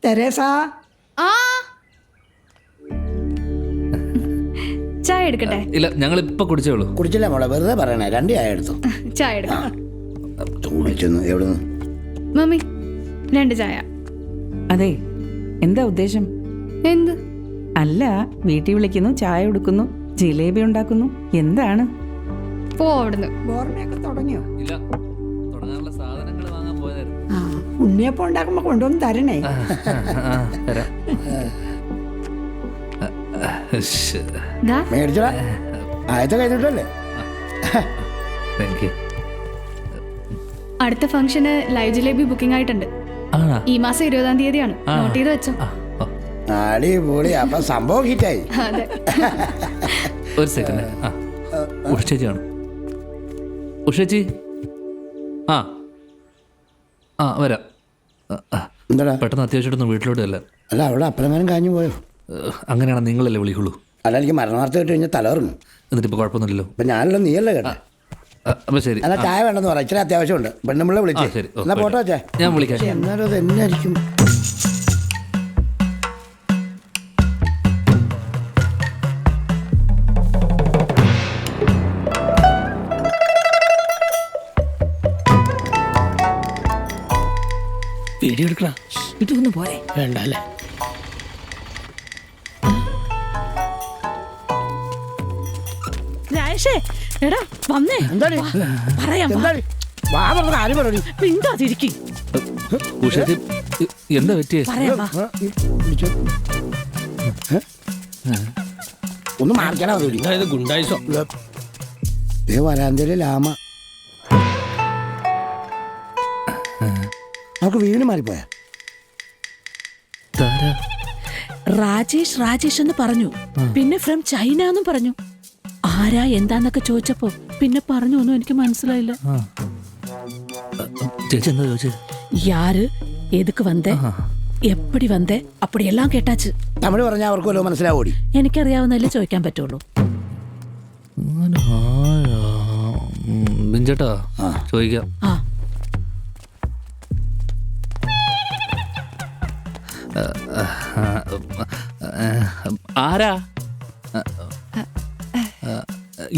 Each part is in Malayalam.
തെരേസ, ആ ചായ എടുക്കട്ടെ? ഇല്ല, ഞങ്ങൾ ഇപ്പൊ കുടിച്ചോളൂ. കുടിച്ചില്ല മോളെ, വെറുതെ പറയണേ. 2 ചായ എടുത്തു. ചായ എടുക്കാം. വിളിച്ചെന്ന് എവിടുന്ന്? മമ്മി 2 ചായ. അതെ, എന്താ ഉദ്ദേശം? എന്ത്? അല്ല, വീട്ടിൽ വിളിക്കുന്നു, ചായ കൊടുക്കുന്നു, ജിലേബി ഉണ്ടാക്കുന്നു, എന്താണ്? പോ അവിടുന്ന്. ഓർമ്മയൊക്കെ തുടങ്ങിയോ? ഇല്ല, തുടങ്ങാനുള്ള സാധനങ്ങൾ വാങ്ങാൻ പോയതായിരുന്നു. ആ, ഉണ്ണിയപ്പം ഉണ്ടാക്കുമ്പോ കൊണ്ടുവന്ന് തരണേ. തരാം. ദാ, മേടിച്ചടാ, ആദ്യത്തെ കഴിഞ്ഞിട്ടല്ലേ? Thank you. അടുത്ത ഫംഗ്ഷന് ലൈവ് ജിലേബി ബുക്കിംഗ് ആയിട്ടുണ്ട്. ഈ മാസം 20-ാം തീയതിയാണ്. നോട്ട് ചെയ്ത് വെച്ചോ. അടിപൊളി. അപ്പൊ സംഭവം ഹിറ്റായി. അതെ. ഒരു സെക്കൻഡ്. ഉഷേച്ചി ആണ്. ഉഷേച്ചി, ആ ആ വരാം. എന്താടാ? പെട്ടെന്ന് അത്യാവശ്യമായിട്ടൊന്നും വീട്ടിലോട്ട് അല്ല. അല്ല, അവിടെ അപ്പലങ്ങാനും കാഞ്ഞു പോയോ? അങ്ങനെയാണ്, നിങ്ങളല്ലേ വിളിക്കുള്ളൂ. അല്ല, എനിക്ക് മരണവാർത്ത കേട്ട് കഴിഞ്ഞാൽ തലകറങ്ങും. എന്നിട്ടിപ്പോൾ കുഴപ്പമൊന്നുമില്ലല്ലോ. ഇപ്പൊ ഞാനല്ലോ, നീയല്ലേ കേട്ടെ. അപ്പം ശരി. അല്ല, ചായ വേണ്ടെന്ന് പറയാം, ഇച്ചിരി അത്യാവശ്യമുണ്ട്. പെണ്ണുമ്പിള്ള വിളിച്ചേ. ശരി. എന്നാ പോട്ടോ വെച്ചേ. ഞാൻ വിളിക്കാം. എന്നാലും അത് എന്നായിരിക്കും? വീഡിയോ എടുക്കണ ഇതൊന്നും പോരെ? വേണ്ട അല്ലേ? രാജേഷേ, എടാ വന്നേ. എന്താടി? പറയാം, എന്താടി? വാ പറഞ്ഞ ആരും പറയടി. മിണ്ടാതിരിക്കും. ഉഷേച്ചി, എന്താ പറ്റിയേ? പറയാം, വാ. ഒന്ന് മാറിക്കണ ഗുണ്ടായിസോ വരാന്തയില് ലാമ. നമുക്ക് വീടിന് മാറിപ്പോയാ? രാജേഷ് രാജേഷ് എന്ന് പറഞ്ഞു, പിന്നെ ഫ്രം ചൈന എന്നും പറഞ്ഞു. ആരാ എന്താന്നൊക്കെ ചോദിച്ചപ്പോ പിന്നെ പറഞ്ഞു ഒന്നും എനിക്ക് മനസ്സിലായില്ല. ചേച്ചി എന്താ ചോദിച്ചേ? യാര് എതുക്ക് വന്നേ, എപ്പടി വന്നേ, അപ്പടിയെല്ലാം കേട്ടാച്ച്. തമിഴ് പറഞ്ഞാൽ അവർക്ക് വല്ലതും മനസ്സിലാവൂടി? എനിക്കറിയാവുന്നല്ലേ ചോദിക്കാൻ പറ്റുള്ളൂ. ബിഞ്ചേട്ടാ, ചോദിക്കാം. ആ, ആരാ?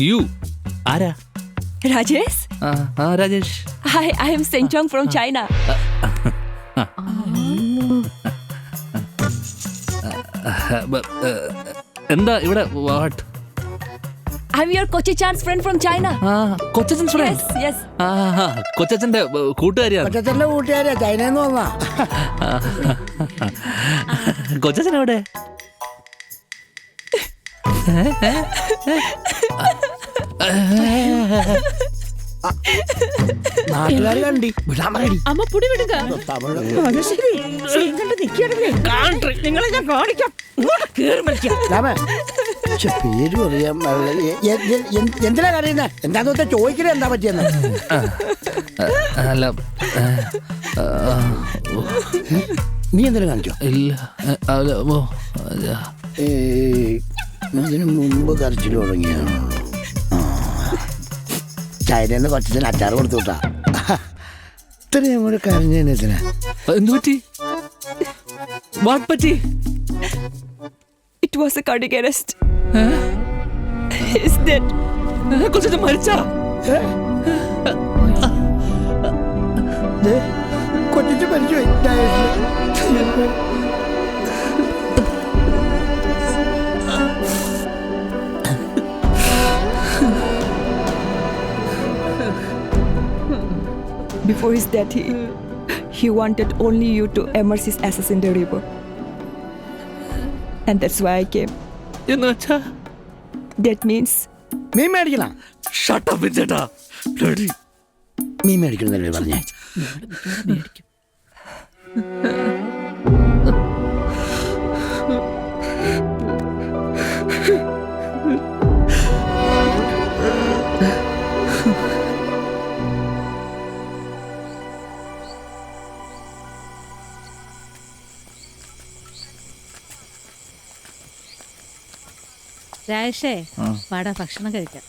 യു ആരാ? Rajesh? Rajesh. I am Seng Chong from China. എന്താ ഇവിടെ? What? I'm your Kochi-chan's friend from China. കൊച്ചച്ഛൻ ഫ്രണ്ട്? Yes. കൊച്ചച്ഛന്റെ കൂട്ടുകാരിയാണ്. കൊച്ചച്ഛന്റെ കൂട്ടുകാരിയാ, ചൈനന്ന് വന്നാ. കൊച്ചച്ഛൻ എവിടെ? നാട്ടുകാർ കണ്ടി വിടാൻ പറയടി. അമ്മ പൊടി വിടുക. തമിഴ് നിങ്ങളെ ഞാൻ കാണിക്കാം. ഇങ്ങോട്ട് കേറി മരിക്കാം. ലാമേ, പക്ഷെ പേരും അറിയാൻ എന്തിനാ കറിയുന്നേ? എന്താന്ന് വെച്ചാൽ ചോദിക്കണേ എന്താ പറ്റിയെന്ന്. അല്ല, നീ എന്തെങ്കിലും കാണിച്ചോ? ഇല്ല. ഇതിന് മുമ്പ് കരച്ചിൽ തുടങ്ങിയാണ്. ചൈനന്ന് കൊച്ചത്തിന് അച്ചാർ കൊടുത്തു വിട്ടാ. ഇത്രയും കൂടെ കരഞ്ഞതിനെത്തിനാ? എന്തു പറ്റി? വാട്ട് പറ്റി? It was a cardiac arrest. He's dead. കൊച്ചച്ഛൻ മരിച്ചാ? കൊച്ചു മരിച്ചു. Before his death, he wanted only you to immerse his ashes in the river. And that's why I came. എന്ന് വെച്ചാ? That means മീൻ മേടിക്കണ? ഷട്ട് അപ്പ് ബിഞ്ചേട്ടാ. മീൻ മേടിക്കണമെന്നല്ലേ പറഞ്ഞേ? മേടിക്കും. രാജേഷേ, വാടാ ഭക്ഷണം കഴിക്കാം.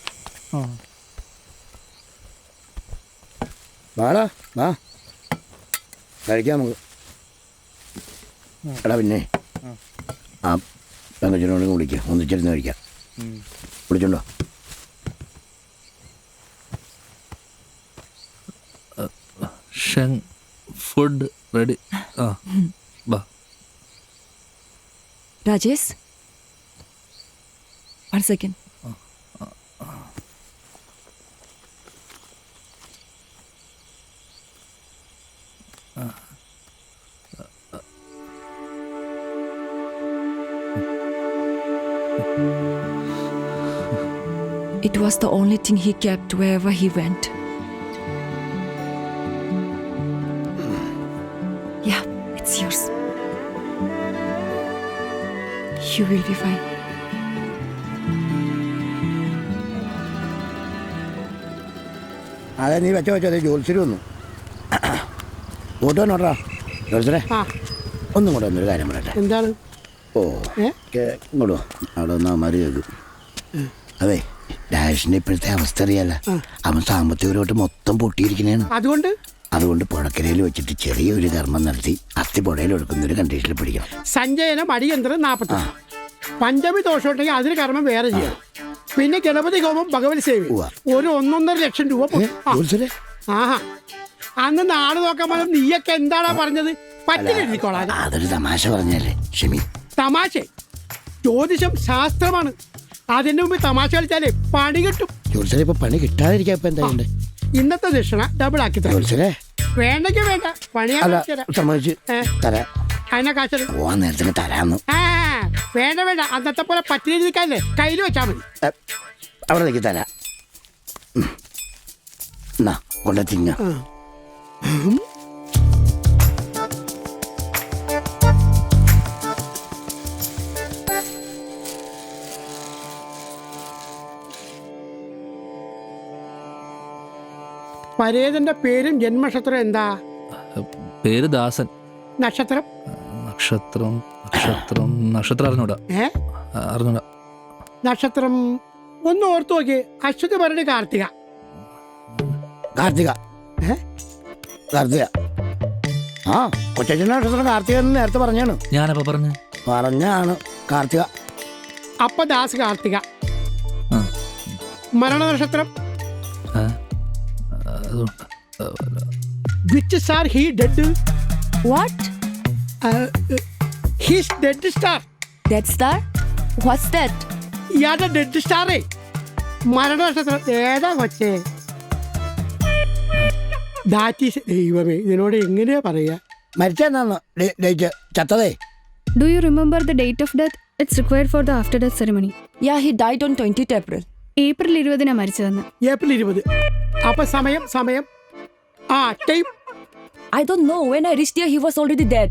വാടാ, വാ കഴിക്കാം നമുക്ക്. എടാ പിന്നെ ആ പെങ്കച്ചനോടും വിളിക്കുക ഒന്നിച്ചിരുന്ന് കഴിക്കാം വിളിച്ചോണ്ടോ ഫുഡ് റെഡി. ആ ബാ. Rajesh? One second. It was the only thing he kept wherever he went. Yeah, it's yours. You will be fine. അതെ നീ വെച്ചോ അതെ ജോത്സ്യര് വന്നു കൂട്ടുവന്നോട്ടാ ജോത്സരെ ഒന്നും കൂടെ വന്നൊരു കാര്യം പറയട്ടെ. എന്താണ്? ഓ ഇങ്ങോട്ട് വാ. അവിടെ വന്നാൽ മറി കേൾക്കും. അതെ ഡാഷിന്റെ ഇപ്പോഴത്തെ അവസ്ഥ അറിയാല. അവൻ സാമ്പത്തികപരമായിട്ട് മൊത്തം പൊട്ടിയിരിക്കണേണ്. അതുകൊണ്ട് പുഴക്കരയിൽ വെച്ചിട്ട് ചെറിയൊരു കർമ്മം നടത്തി അസ്ഥി പുഴയിൽ എടുക്കുന്ന ഒരു കണ്ടീഷനിൽ പിടിക്കണം. സഞ്ജയനം അടിയന്തരം 40. പഞ്ചമി ദോഷം ഉണ്ടെങ്കിൽ അതിന് കർമ്മം വേറെ ചെയ്യാം. പിന്നെ ഗണപതി ഹോമം ഭഗവതി സേവി ഒരു 1.5 ലക്ഷം രൂപ. ആഹാ അന്ന് നാട് നോക്കാൻ പറഞ്ഞ നീയൊക്കെ എന്താടാ പറഞ്ഞത്? പറ്റില്ലെഴുതിക്കോളാം. അതൊരു തമാശ പറഞ്ഞല്ലേ ക്ഷമി. തമാശ ജ്യോതിഷം ശാസ്ത്രമാണ്. അതിന്റെ മുമ്പ് തമാശ കളിച്ചാലേ പണി കിട്ടും. ജോത്സരെ ഇപ്പൊ പണി കിട്ടാതിരിക്കാ ഇപ്പൊ എന്താ? ഇന്നത്തെ ദക്ഷിണ ഡബിൾ ആക്കി തരാം. ജോത്സരെ വേണ്ടെങ്കിൽ വേണ്ട പണിയാ സമ്മതിച്ച് തരാ. അതിനെ കാശ് പോവാൻ നേരത്തിന് തരാന്ന്. വേണ്ട വേണ്ട അന്നത്തെ പോലെ പറ്റിയിരിക്കാല്ലേ കയ്യിൽ വെച്ചാൽ മതി. അവിടെ നിൽക്കി തരാ. എന്നാ കൊണ്ട തിങ്ങ. പരേതന്റെ പേരും ജന്മനക്ഷത്രം എന്താ? പേര് ദാസൻ. നക്ഷത്രം അറിഞ്ഞൂടാ. അറിഞ്ഞൂടാ. നക്ഷത്രം ഒന്ന് ഓർത്തു നോക്കി. അശ്വതി ഭരണി കാർത്തിക. കാർത്തിക ആ കൊച്ചച്ഛൻ്റെ നക്ഷത്രം കാർത്തിക എന്ന് നേരത്തെ പറഞ്ഞാണ്. ഞാനപ്പോ പറഞ്ഞാണ് കാർത്തിക. അപ്പ ദാസ് കാർത്തിക. മരണ നക്ഷത്രം which star he dead? What? His dead star. That star? What's that? ഇയാളുടെ ഡെഡ് സ്റ്റാറേ മരണ നക്ഷത്രം ഏതാ കൊച്ചേ? ദാറ്റീസ്. ദൈവമേ ഇതിനോട് എങ്ങനെയാ പറയാ? മരിച്ചെന്നാന്ന് ചത്തതേ. Do you remember the date of death? It's required for the after death ceremony. Yeah, he died on 20th April. ഏപ്രിൽ 20 മരിച്ചതെന്ന്. ഏപ്രിൽ 20. അപ്പൊ സമയം time I don't know. When I reached here, he was already dead.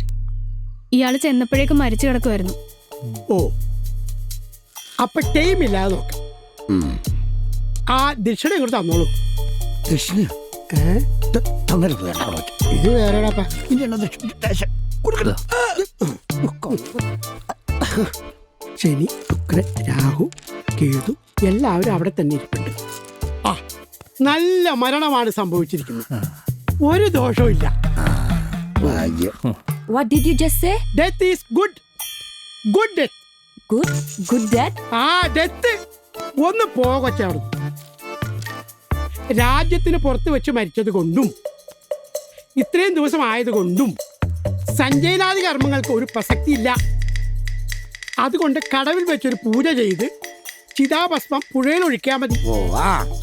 ഇയാള് ചെന്നപ്പോഴേക്കും മരിച്ചു കിടക്കുമായിരുന്നു. ഓ അപ്പൊ ടൈം ഇല്ലാതെ നോക്ക. ആ ദക്ഷിണ ഇങ്ങോട്ട് തന്നോളൂ. ദക്ഷിണ ഇത് വേറെടാ. ശനി ശുക്രൻ രാഹു കേതു എല്ലാവരും അവിടെ തന്നെ ഇരിപ്പുണ്ട്. ആ നല്ല മരണമാണ് സംഭവിച്ചിരിക്കുന്നത്. ഒരു ദോഷവും ഇല്ല. What did you just say? Death is good. Good death. Good death? ആ ഡെത്ത് ഒന്ന് പോകച്ചാണ്. രാജ്യത്തിന് പുറത്ത് വെച്ച് മരിച്ചത് കൊണ്ടും ഇത്രയും ദിവസം ആയതുകൊണ്ടും സഞ്ജയനാദി കർമ്മങ്ങൾക്ക് ഒരു പ്രസക്തി ഇല്ല. അതുകൊണ്ട് കടവിൽ വെച്ചൊരു പൂജ ചെയ്ത് ചിതാഭസ്മം പുഴയിൽ ഒഴിക്കാൻ മതി. ഓ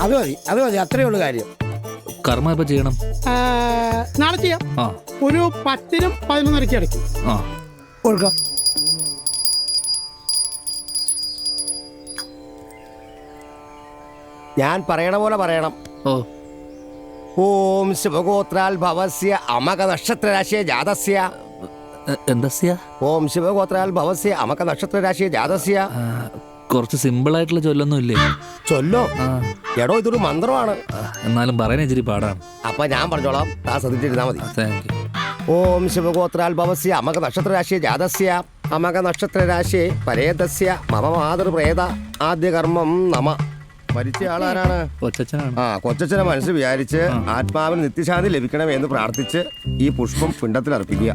അത് മതി അത്രേ ഉള്ളു കാര്യം. കർമ്മ ഇപ്പൊ ചെയ്യണം. നാളെ ചെയ്യാം. ഒരു 10-നും 11-നും ഇടയ്ക്ക് കൊടുക്കാം. ഞാൻ പറയണ പോലെ പറയണം. ഓം ശിവഗോത്രാൽ ഭവസ്യ അമക നക്ഷത്രരാശിയ ജാതസ്യ. ഓം ശിവഗോത്രാൽ ഭവസ്യ അമക നക്ഷത്രരാശിയ ജാതസ്യ. കുറച്ച് സിമ്പിൾ ആയിട്ടുള്ള ചൊല്ലൊന്നും ഇല്ലേ? ചൊല്ലോ എടോ ഇതൊരു മന്ത്രമാണ്. എന്നാലും പറയാൻ ഇച്ചിരി പാടാണ്. അപ്പൊ ഞാൻ പറഞ്ഞോളാം, താ ശ്രദ്ധിച്ചിരുന്നാ മതി. ഓം ശിവഗോത്രാൽ ഭവസ്യ അമക നക്ഷത്രരാശിയ ജാതസ്യ അമക നക്ഷത്രരാശി പരേതസ്യ മമ മാതൃപ്രേത ആദ്യ കർമ്മം നമ. മരിച്ച ആളാരാണ്? കൊച്ചച്ഛനാണ്. ആ, കൊച്ചച്ഛനെ മനസ്സ് വിചാരിച്ച് ആത്മാവിന് നിത്യശാന്തി ലഭിക്കണമേ എന്ന് പ്രാർത്ഥിച്ച് ഈ പുഷ്പം പിണ്ടത്തിൽ അർപ്പിക്കുക.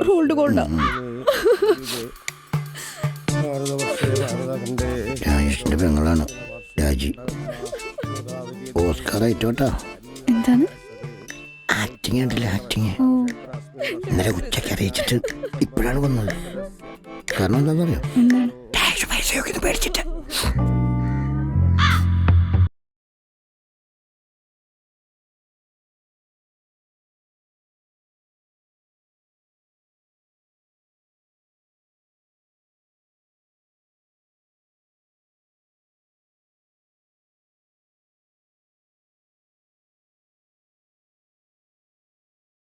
Rolled Golda. രാജേഷിന്റെ പെങ്ങളാണ് രാജി. ഓസ്കാർ ആയിട്ടോട്ടാ. എന്താണ്? ആക്ടിങ് ഉണ്ടല്ലോ, ആക്ടിങ്. ഇന്നലെ ഉച്ചയ്ക്ക് അറിയിച്ചിട്ട് ഇപ്പോഴാണ് വന്നത്. കാരണം എന്താണെന്നറിയോ? ഡാഷ് പൈസയൊക്കെ പേടിച്ചിട്ട്.